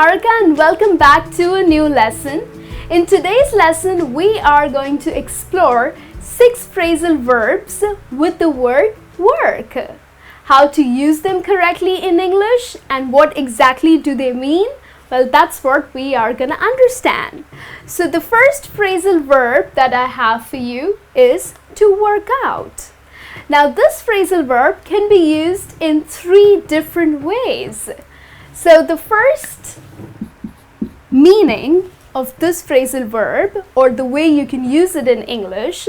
Niharika and welcome back to a new lesson. In today's lesson, we are going to explore 6 phrasal verbs with the word work. How to use them correctly in English and what exactly do they mean? Well, that's what we are going to understand. So the first phrasal verb that I have for you is to work out. Now this phrasal verb can be used in 3 different ways. So the first meaning of this phrasal verb, or the way you can use it in English,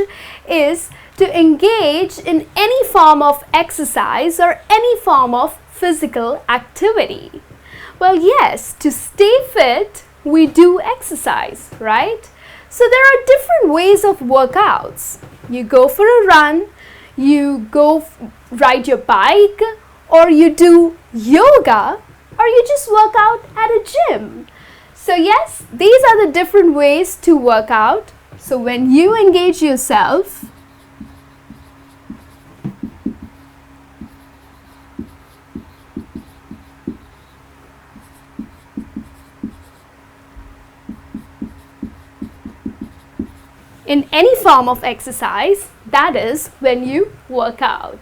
is to engage in any form of exercise or any form of physical activity. Well, yes, to stay fit, we do exercise, right? So there are different ways of workouts. You go for a run, you go ride your bike, or you do yoga, or you just work out at a gym. So yes, these are the different ways to work out. So when you engage yourself in any form of exercise, that is when you work out.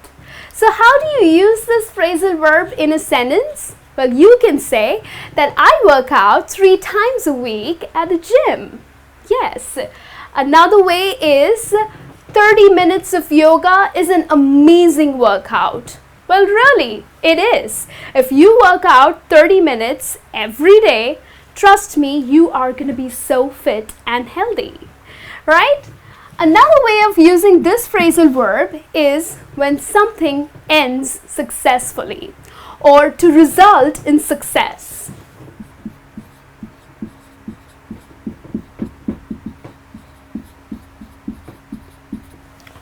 So how do you use this phrasal verb in a sentence? Well, you can say that I work out 3 times a week at a gym. Yes. Another way is 30 minutes of yoga is an amazing workout. Well, really, it is. If you work out 30 minutes every day, trust me, you are going to be so fit and healthy. Right? Another way of using this phrasal verb is when something ends successfully or to result in success.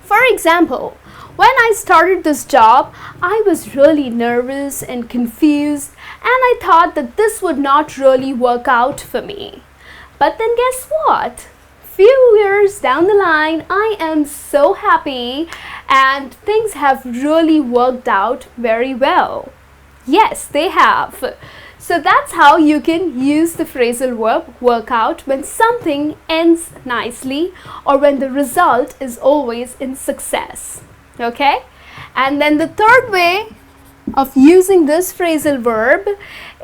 For example, when I started this job, I was really nervous and confused, and I thought that this would not really work out for me. But then guess what? Few years down the line, I am so happy and things have really worked out very well. Yes, they have. So that's how you can use the phrasal verb work out when something ends nicely or when the result is always in success. Okay? And then the third way of using this phrasal verb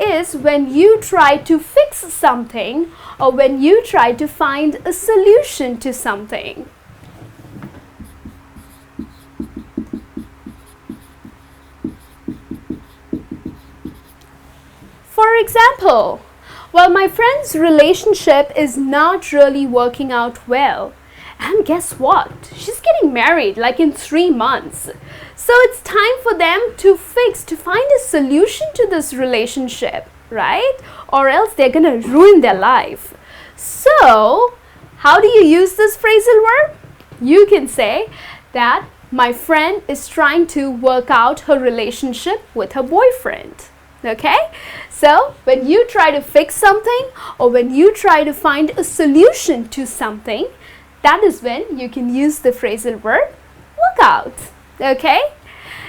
is when you try to fix something or when you try to find a solution to something. For example, well, my friend's relationship is not really working out well. And guess what? She's getting married like in 3 months. So it's time for them to find a solution to this relationship, right? Or else they're going to ruin their life. So, how do you use this phrasal verb? You can say that my friend is trying to work out her relationship with her boyfriend. Okay? So, when you try to fix something or when you try to find a solution to something, that is when you can use the phrasal verb work out. Okay?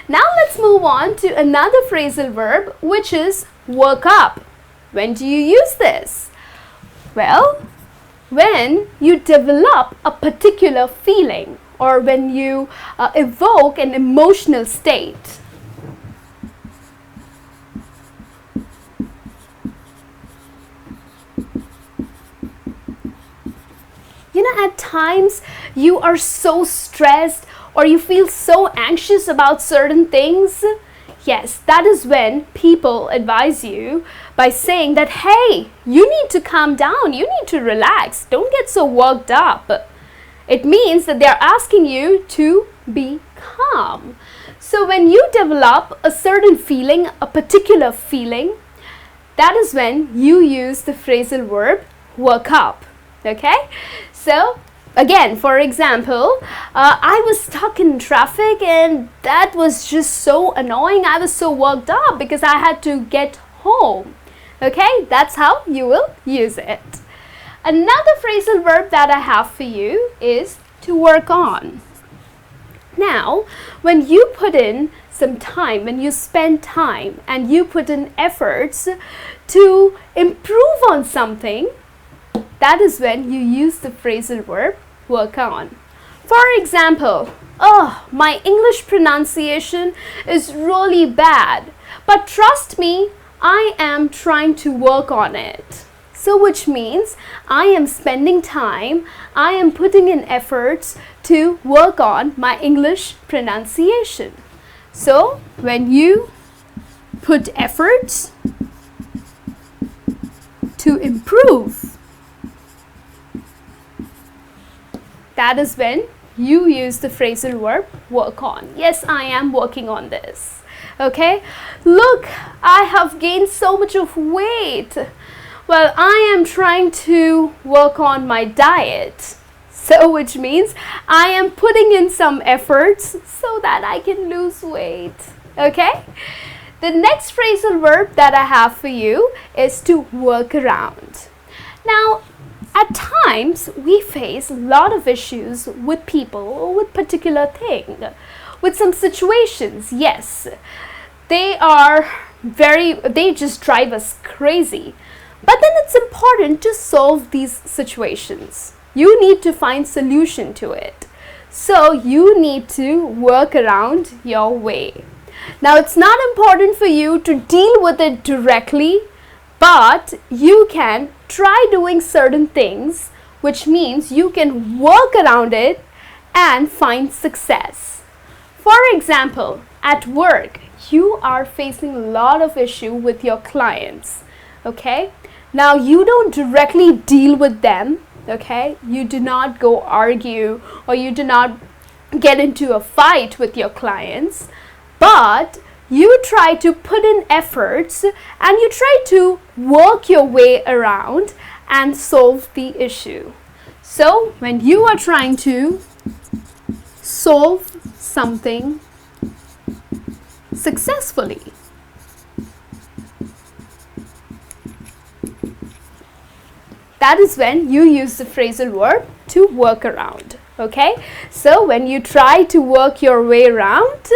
Now let's move on to another phrasal verb, which is work up. When do you use this? Well, when you develop a particular feeling or when you evoke an emotional state. You know, at times you are so stressed or you feel so anxious about certain things. Yes, that is when people advise you by saying that, hey, you need to calm down, you need to relax, don't get so worked up. It means that they're asking you to be calm. So when you develop a certain feeling, a particular feeling, that is when you use the phrasal verb work up. Okay? So, again, for example, I was stuck in traffic and that was just so annoying. I was so worked up because I had to get home. Okay, that's how you will use it. Another phrasal verb that I have for you is to work on. Now, when you put in some time, when you spend time and you put in efforts to improve on something, that is when you use the phrasal verb work on. For example, oh, my English pronunciation is really bad, but trust me, I am trying to work on it. So which means I am spending time, I am putting in efforts to work on my English pronunciation. So when you put efforts to improve, that is when you use the phrasal verb work on. Yes, I am working on this. Okay, look, I have gained so much of weight. Well, I am trying to work on my diet. So which means I am putting in some efforts so that I can lose weight. Okay? The next phrasal verb that I have for you is to work around. Now, at times we face a lot of issues with people or with particular thing, with some situations. Yes, they just drive us crazy. But then it's important to solve these situations. You need to find solution to it. So you need to work around your way. Now it's not important for you to deal with it directly, but you can try doing certain things, which means you can work around it and find success. For example, at work, you are facing a lot of issue with your clients. Okay? Now you don't directly deal with them, okay? You do not go argue or you do not get into a fight with your clients, but you try to put in efforts and you try to work your way around and solve the issue. So when you are trying to solve something successfully, that is when you use the phrasal verb to work around. Okay? So when you try to work your way around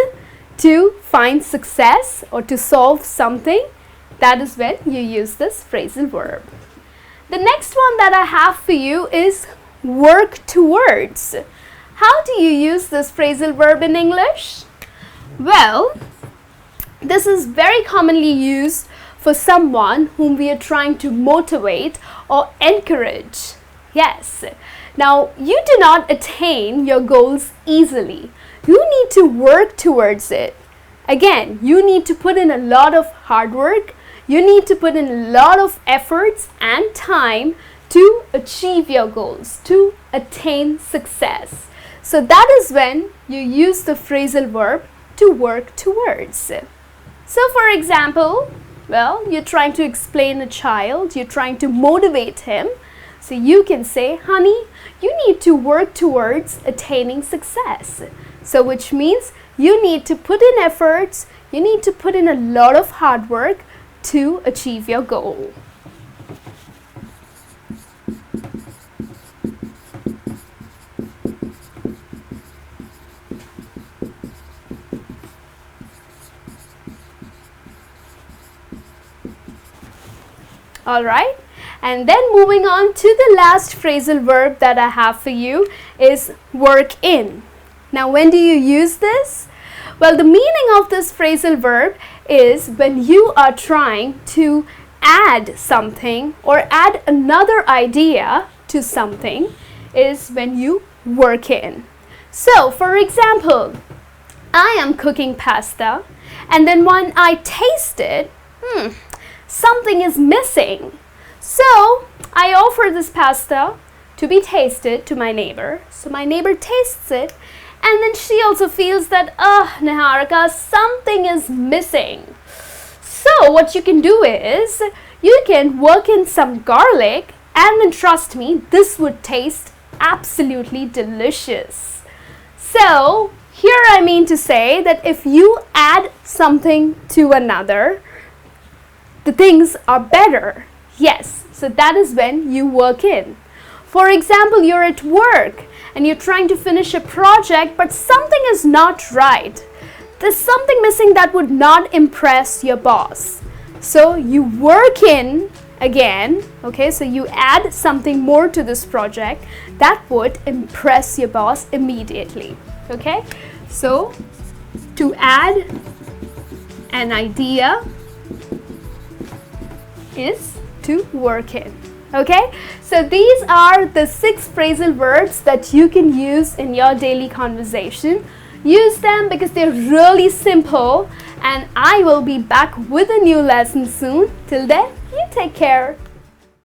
to find success or to solve something, that is when you use this phrasal verb. The next one that I have for you is work towards. How do you use this phrasal verb in English? Well, this is very commonly used for someone whom we are trying to motivate or encourage. Yes. Now, you do not attain your goals easily. You need to work towards it. Again, you need to put in a lot of hard work. You need to put in a lot of efforts and time to achieve your goals, to attain success. So that is when you use the phrasal verb to work towards. So for example, well, you're trying to explain a child, you're trying to motivate him. So you can say, honey, you need to work towards attaining success. So which means you need to put in efforts, you need to put in a lot of hard work to achieve your goal. Alright, and then moving on to the last phrasal verb that I have for you is work in. Now when do you use this? Well, the meaning of this phrasal verb is when you are trying to add something or add another idea to something, is when you work in. So for example, I am cooking pasta and then when I taste it, something is missing. So I offer this pasta to be tasted to my neighbor. So my neighbor tastes it and then she also feels that, Niharika, something is missing. So what you can do is you can work in some garlic and then trust me, this would taste absolutely delicious. So here I mean to say that if you add something to another, the things are better. Yes, so that is when you work in. For example, you're at work and you're trying to finish a project, but something is not right. There's something missing that would not impress your boss. So you work in again, okay, so you add something more to this project that would impress your boss immediately, okay? So to add an idea is to work in, okay? So these are the 6 phrasal verbs that you can use in your daily conversation. Use them because they're really simple, and I will be back with a new lesson soon. Till then, you take care.